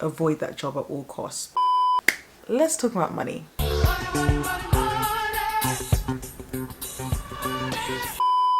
avoid that job at all costs. Let's talk about money.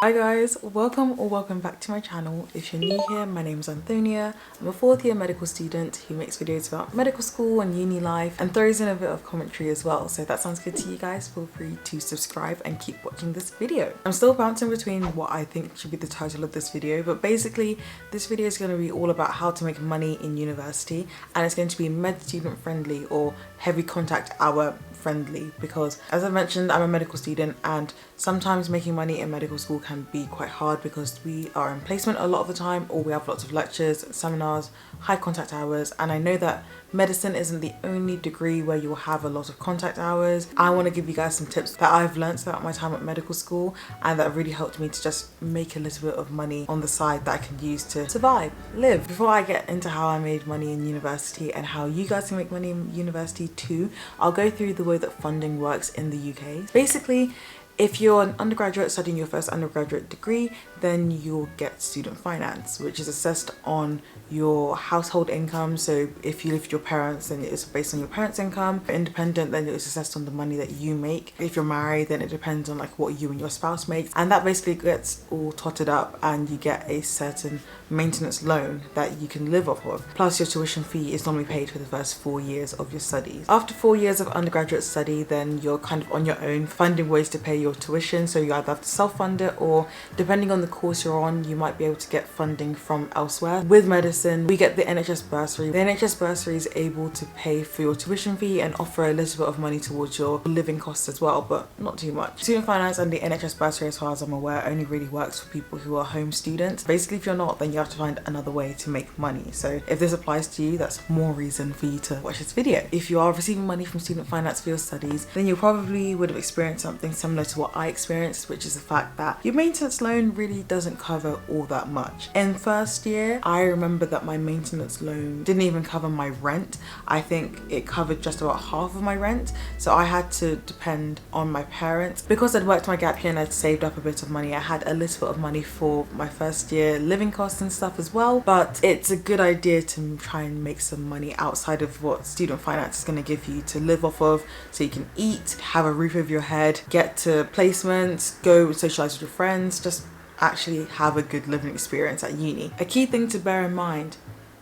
Hi guys, welcome back to my channel. If you're new here, my name is Antonia. I'm a 4th year medical student who makes videos about medical school and uni life and throws in a bit of commentary as well. So if that sounds good to you guys, feel free to subscribe and keep watching this video. I'm still bouncing between what I think should be the title of this video, but basically this video is going to be all about how to make money in university, and it's going to be med student friendly or heavy contact hour friendly, because as I mentioned, I'm a medical student and sometimes making money in medical school can be quite hard because we are in placement a lot of the time, or we have lots of lectures, seminars, high contact hours, and I know that medicine isn't the only degree where you'll have a lot of contact hours. I want to give you guys some tips that I've learned throughout my time at medical school and that really helped me to just make a little bit of money on the side that I can use to survive, live. Before I get into how I made money in university and how you guys can make money in university too, I'll go through the way that funding works in the UK. Basically, if you're an undergraduate studying your first undergraduate degree, then you'll get student finance, which is assessed on your household income. So if you live with your parents, then it's based on your parents' income. If you're independent, then it's assessed on the money that you make. If you're married, then it depends on like what you and your spouse make. And that basically gets all totted up and you get a certain maintenance loan that you can live off of. Plus your tuition fee is normally paid for the first 4 years of your studies. After 4 years of undergraduate study, then you're kind of on your own, finding ways to pay your tuition. So you either have to self-fund it, or depending on the course you're on, you might be able to get funding from elsewhere. With medicine, we get the NHS bursary. The NHS bursary is able to pay for your tuition fee and offer a little bit of money towards your living costs as well, but not too much. Student finance and the NHS bursary, as far as I'm aware, only really works for people who are home students. Basically, if you're not, then you have to find another way to make money. So if this applies to you, that's more reason for you to watch this video. If you are receiving money from student finance for your studies, then you probably would have experienced something similar to what I experienced, which is the fact that your maintenance loan really doesn't cover all that much. In first year, I remember that my maintenance loan didn't even cover my rent. I think it covered just about half of my rent, so I had to depend on my parents. Because I'd worked my gap year and I'd saved up a bit of money, I had a little bit of money for my first year living costs and stuff as well. But it's a good idea to try and make some money outside of what student finance is going to give you to live off of, so you can eat, have a roof over your head, get to placements, go socialize with your friends, just actually have a good living experience at uni. A key thing to bear in mind: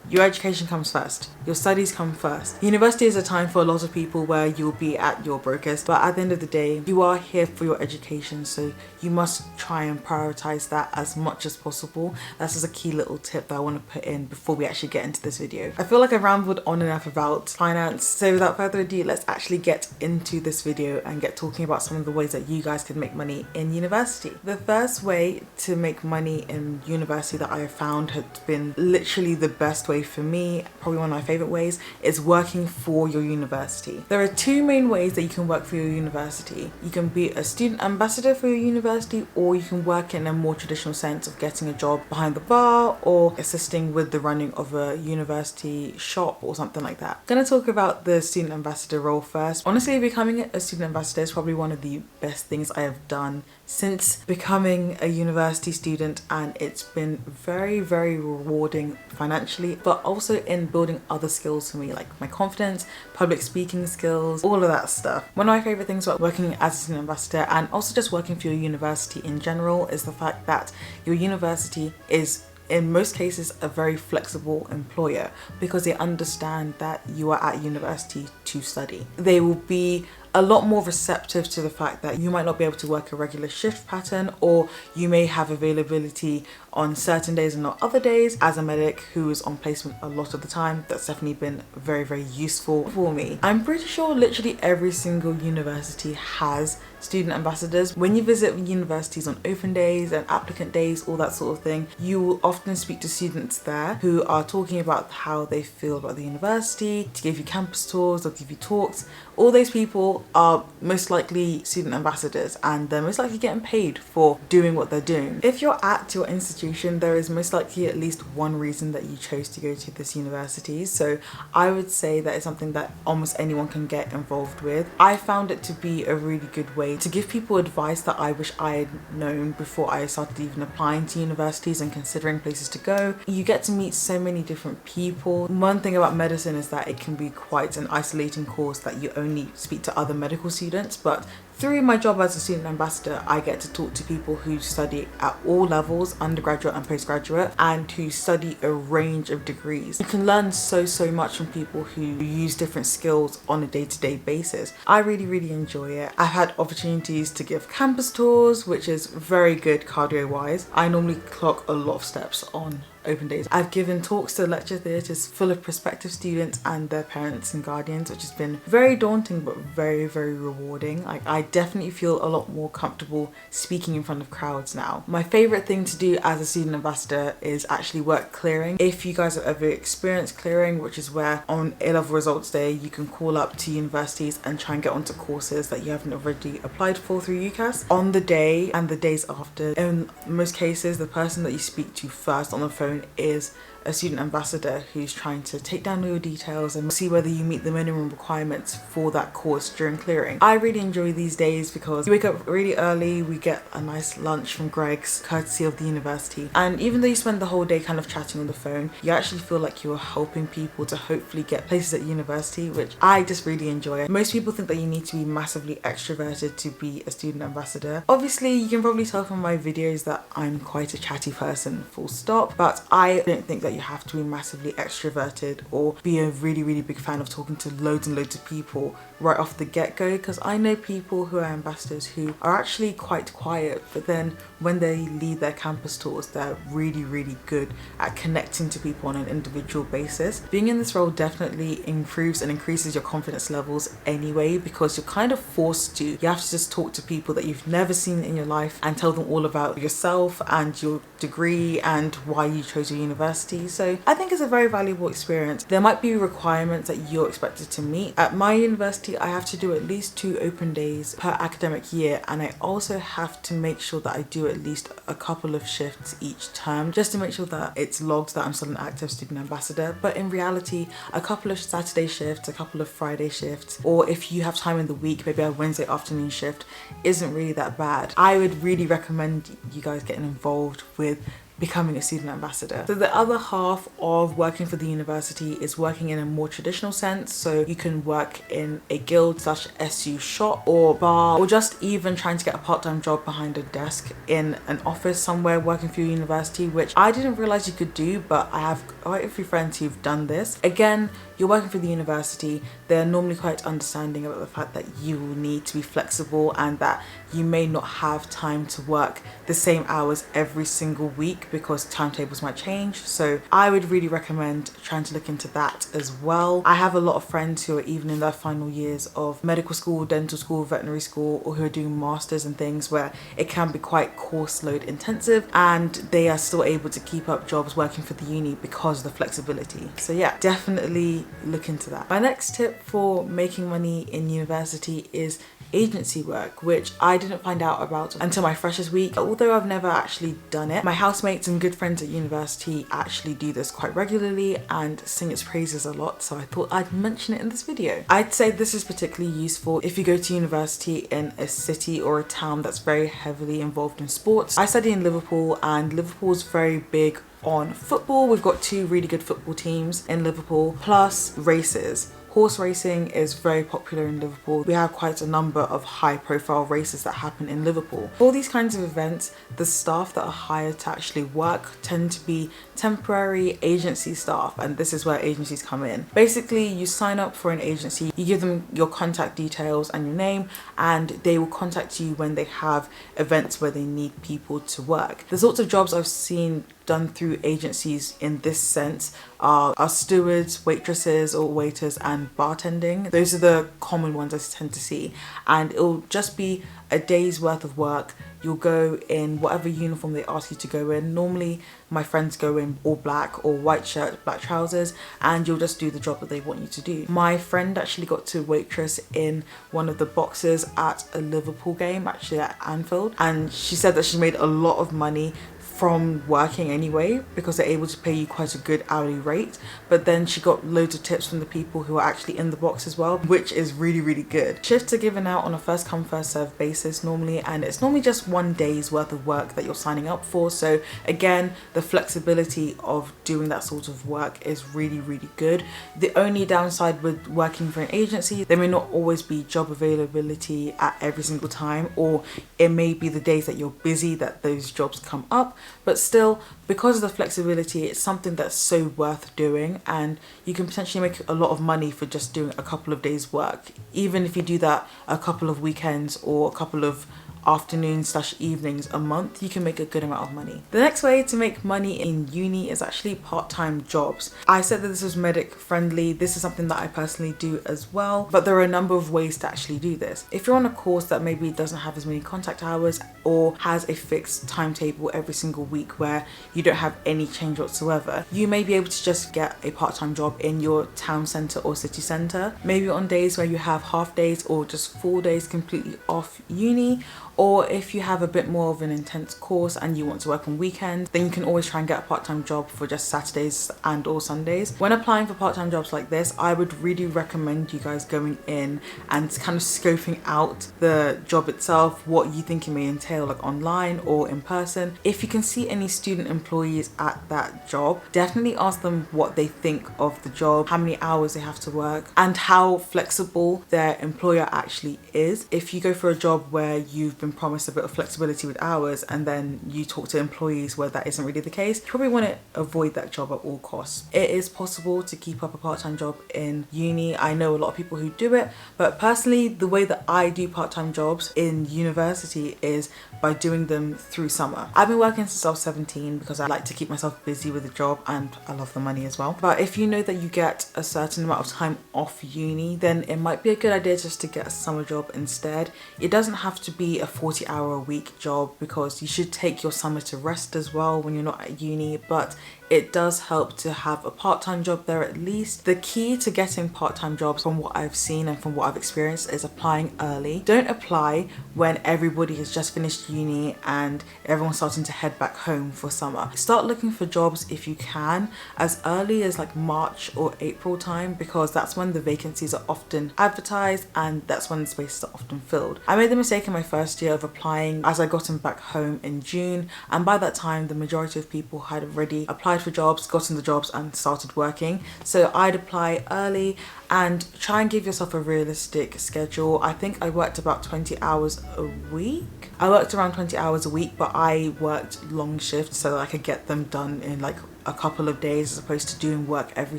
your education comes first. Your studies come first. University is a time for a lot of people where you'll be at your brokest, but at the end of the day, you are here for your education, so you must try and prioritize that as much as possible. That's just a key little tip that I want to put in before we actually get into this video. I feel like I've rambled on enough about finance, so without further ado, let's actually get into this video and get talking about some of the ways that you guys can make money in university. The first way to make money in university that I have found has been literally the best way for me, probably one of my favorite ways, is working for your university. There are two main ways that you can work for your university. You can be a student ambassador for your university, or you can work in a more traditional sense of getting a job behind the bar or assisting with the running of a university shop or something like that. I'm going to talk about the student ambassador role first. Honestly, becoming a student ambassador is probably one of the best things I have done since becoming a university student, and it's been very, very rewarding financially, but also in building other skills for me, like my confidence, public speaking skills, all of that stuff. One of my favorite things about working as a student ambassador, and also just working for your university in general, is the fact that your university is in most cases a very flexible employer, because they understand that you are at university to study. They will be a lot more receptive to the fact that you might not be able to work a regular shift pattern, or you may have availability on certain days and not other days. As a medic who is on placement a lot of the time, that's definitely been very, very useful for me. I'm pretty sure literally every single university has student ambassadors. When you visit universities on open days and applicant days, all that sort of thing, you will often speak to students there who are talking about how they feel about the university, to give you campus tours or give you talks. All those people are most likely student ambassadors, and they're most likely getting paid for doing what they're doing. If you're at your institute institution, there is most likely at least one reason that you chose to go to this university. So I would say that it's something that almost anyone can get involved with. I found it to be a really good way to give people advice that I wish I had known before I started even applying to universities and considering places to go. You get to meet so many different people. One thing about medicine is that it can be quite an isolating course, that you only speak to other medical students, but through my job as a student ambassador, I get to talk to people who study at all levels, undergraduate and postgraduate, and who study a range of degrees. You can learn so much from people who use different skills on a day-to-day basis. I really enjoy it. I've had opportunities to give campus tours, which is very good cardio-wise. I normally clock a lot of steps on open days. I've given talks to lecture theatres full of prospective students and their parents and guardians, which has been very daunting but very rewarding. Like, I definitely feel a lot more comfortable speaking in front of crowds now. My favourite thing to do as a student ambassador is actually work clearing. If you guys have ever experienced clearing, which is where on A-level results day you can call up to universities and try and get onto courses that you haven't already applied for through UCAS, on the day and the days after, in most cases the person that you speak to first on the phone is a student ambassador who's trying to take down all your details and see whether you meet the minimum requirements for that course during clearing. I really enjoy these days because we wake up really early, we get a nice lunch from Greg's, courtesy of the university, and even though you spend the whole day kind of chatting on the phone, you actually feel like you're helping people to hopefully get places at university, which I just really enjoy. Most people think that you need to be massively extroverted to be a student ambassador. Obviously, you can probably tell from my videos that I'm quite a chatty person, full stop, but I don't think that you have to be massively extroverted or be a really big fan of talking to loads and loads of people right off the get-go, because I know people who are ambassadors who are actually quite quiet, but then when they lead their campus tours, they're really good at connecting to people on an individual basis. Being in this role definitely improves and increases your confidence levels anyway, because you're kind of forced to. You have to just talk to people that you've never seen in your life and tell them all about yourself and your degree and why you chose your university. So I think it's a very valuable experience. There might be requirements that you're expected to meet. At my university, I have to do at least 2 open days per academic year, and I also have to make sure that I do at least a couple of shifts each term, just to make sure that it's logged that I'm still an active student ambassador. But in reality, a couple of Saturday shifts, a couple of Friday shifts, or if you have time in the week, maybe a Wednesday afternoon shift, isn't really that bad. I would really recommend you guys getting involved with becoming a student ambassador. So the other half of working for the university is working in a more traditional sense. So you can work in a guild / SU shop or bar, or just even trying to get a part-time job behind a desk in an office somewhere working for your university, which I didn't realize you could do, but I have quite a few friends who've done this. Again, you're working for the university, they're normally quite understanding about the fact that you will need to be flexible and that you may not have time to work the same hours every single week because timetables might change. So I would really recommend trying to look into that as well. I have a lot of friends who are even in their final years of medical school, dental school, veterinary school, or who are doing masters and things where it can be quite course load intensive, and they are still able to keep up jobs working for the uni because of the flexibility. So yeah, definitely look into that. My next tip for making money in university is agency work, which I didn't find out about until my freshers week. Although I've never actually done it, my housemates and good friends at university actually do this quite regularly and sing its praises a lot, so I thought I'd mention it in this video. I'd say this is particularly useful if you go to university in a city or a town that's very heavily involved in sports. I study in Liverpool, and Liverpool's very big on football. We've got 2 really good football teams in Liverpool, plus races. Horse racing is very popular in Liverpool. We have quite a number of high profile races that happen in Liverpool. For these kinds of events, the staff that are hired to actually work tend to be temporary agency staff, and this is where agencies come in. Basically, you sign up for an agency, you give them your contact details and your name, and they will contact you when they have events where they need people to work. The sorts of jobs I've seen done through agencies in this sense are stewards, waitresses or waiters, and bartending. Those are the common ones I tend to see, and it'll just be a day's worth of work. You'll go in whatever uniform they ask you to go in. Normally my friends go in all black or white shirt, black trousers, and you'll just do the job that they want you to do. My friend actually got to waitress in one of the boxes at a Liverpool game, actually at Anfield, and she said that she made a lot of money from working anyway because they're able to pay you quite a good hourly rate, but then she got loads of tips from the people who are actually in the box as well, which is really, really good. Shifts are given out on a first come first serve basis normally, and it's normally just 1 day's worth of work that you're signing up for. So again, the flexibility of doing that sort of work is really, really good. The only downside with working for an agency, there may not always be job availability at every single time, or it may be the days that you're busy that those jobs come up, but still, because of the flexibility, it's something that's so worth doing, and you can potentially make a lot of money for just doing a couple of days work. Even if you do that a couple of weekends or a couple of afternoons/evenings a month, you can make a good amount of money. The next way to make money in uni is actually part-time jobs. I said that this was medic friendly. This is something that I personally do as well, but there are a number of ways to actually do this. If you're on a course that maybe doesn't have as many contact hours or has a fixed timetable every single week where you don't have any change whatsoever, you may be able to just get a part-time job in your town centre or city centre, maybe on days where you have half days or just full days completely off uni. Or if you have a bit more of an intense course and you want to work on weekends, then you can always try and get a part-time job for just Saturdays and or Sundays. When applying for part-time jobs like this, I would really recommend you guys going in and kind of scoping out the job itself, what you think it may entail, like online or in person. If you can see any student employees at that job, definitely ask them what they think of the job, how many hours they have to work, and how flexible their employer actually is. If you go for a job where you've been promised a bit of flexibility with hours and then you talk to employees where that isn't really the case, you probably want to avoid that job at all costs. It is possible to keep up a part-time job in uni. I know a lot of people who do it, but personally the way that I do part-time jobs in university is by doing them through summer. I've been working since I was 17 because I like to keep myself busy with the job and I love the money as well. But if you know that you get a certain amount of time off uni, then it might be a good idea just to get a summer job instead. It doesn't have to be a 40-hour-a-week job because you should take your summer to rest as well when you're not at uni, but it does help to have a part-time job there at least. The key to getting part-time jobs, from what I've seen and from what I've experienced, is applying early. Don't apply when everybody has just finished uni and everyone's starting to head back home for summer. Start looking for jobs if you can as early as like March or April time, because that's when the vacancies are often advertised and that's when the spaces are often filled. I made the mistake in my first year of applying as I gotten back home in June, and by that time the majority of people had already applied for jobs, gotten the jobs and started working. So I'd apply early and try and give yourself a realistic schedule. I think I worked about 20 hours a week. I worked around 20 hours a week, but I worked long shifts so that I could get them done in like a couple of days as opposed to doing work every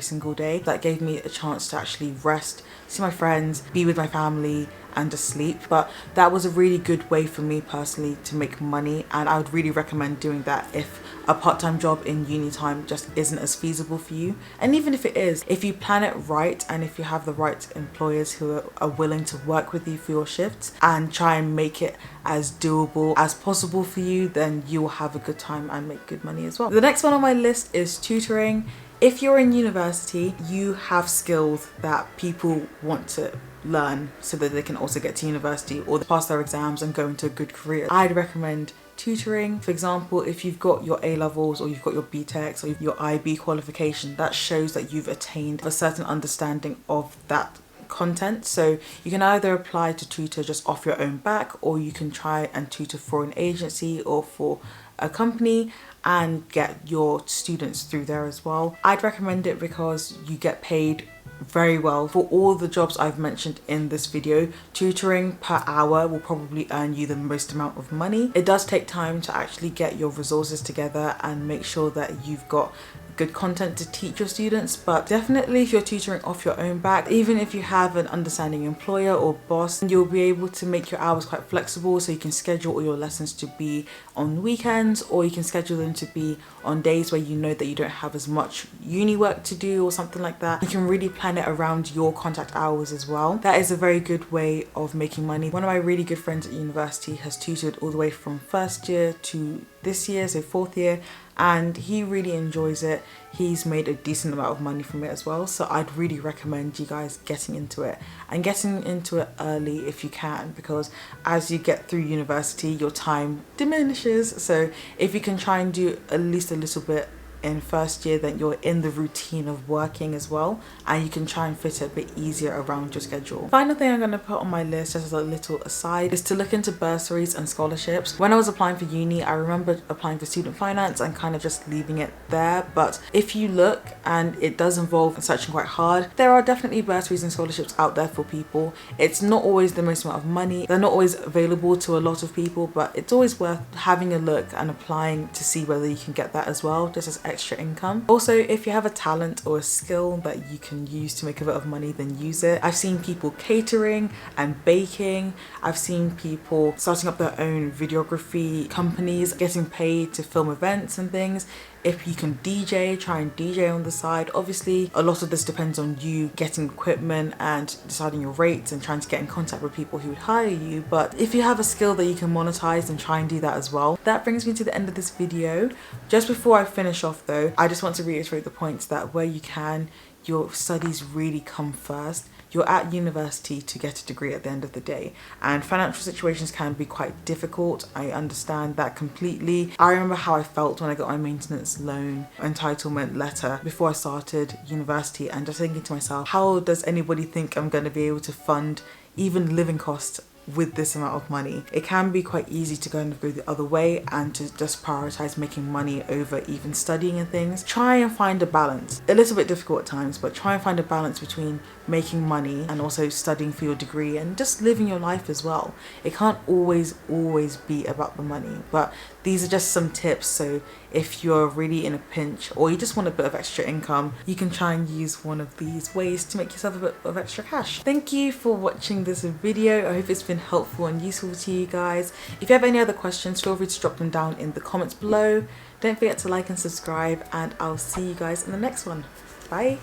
single day. That gave me a chance to actually rest, see my friends, be with my family and just sleep. But that was a really good way for me personally to make money, and I would really recommend doing that if a part-time job in uni time just isn't as feasible for you. And even if it is, if you plan it right and if you have the right employers who are willing to work with you for your shifts and try and make it as doable as possible for you, then you will have a good time and make good money as well. The next one on my list is tutoring. If you're in university, you have skills that people want to learn so that they can also get to university or pass their exams and go into a good career. I'd recommend tutoring. For example, if you've got your A-levels or you've got your BTECs or your IB qualification, that shows that you've attained a certain understanding of that content. So you can either apply to tutor just off your own back, or you can try and tutor for an agency or for a company and get your students through there as well. I'd recommend it because you get paid very well for all the jobs I've mentioned in this video. Tutoring per hour will probably earn you the most amount of money. It does take time to actually get your resources together and make sure that you've got good content to teach your students, but definitely if you're tutoring off your own back, even if you have an understanding employer or boss, you'll be able to make your hours quite flexible, so you can schedule all your lessons to be on weekends or you can schedule them to be on days where you know that you don't have as much uni work to do or something like that. You can really plan it around your contact hours as well. That is a very good way of making money. One of my really good friends at university has tutored all the way from first year to this year, so fourth year, and he really enjoys it. He's made a decent amount of money from it as well, so I'd really recommend you guys getting into it, and getting into it early if you can, because as you get through university your time diminishes. So if you can try and do at least a little bit in first year, then you're in the routine of working as well, and you can try and fit it a bit easier around your schedule. Final thing I'm going to put on my list, just as a little aside, is to look into bursaries and scholarships. When I was applying for uni, I remember applying for student finance and kind of just leaving it there, but if you look, and it does involve searching quite hard, there are definitely bursaries and scholarships out there for people. It's not always the most amount of money, they're not always available to a lot of people, but it's always worth having a look and applying to see whether you can get that as well, just as extra income. Also, if you have a talent or a skill that you can use to make a bit of money, then use it. I've seen people catering and baking. I've seen people starting up their own videography companies, getting paid to film events and things. If you can DJ, try and DJ on the side. Obviously, a lot of this depends on you getting equipment and deciding your rates and trying to get in contact with people who would hire you. But if you have a skill that you can monetize, then try and do that as well. That brings me to the end of this video. Just before I finish off though, I just want to reiterate the point that where you can, your studies really come first. You're at university to get a degree at the end of the day, and financial situations can be quite difficult. I understand that completely. I remember how I felt when I got my maintenance loan entitlement letter before I started university, and just thinking to myself, how does anybody think I'm going to be able to fund even living costs with this amount of money? It can be quite easy to kind of go the other way and to just prioritize making money over even studying and things. Try and find a balance. A little bit difficult at times, but try and find a balance between making money and also studying for your degree and just living your life as well. It can't always be about the money, but these are just some tips. So if you're really in a pinch or you just want a bit of extra income, you can try and use one of these ways to make yourself a bit of extra cash. Thank you for watching this video. I hope it's been helpful and useful to you guys. If you have any other questions, feel free to drop them down in the comments below. Don't forget to like and subscribe, and I'll see you guys in the next one. Bye.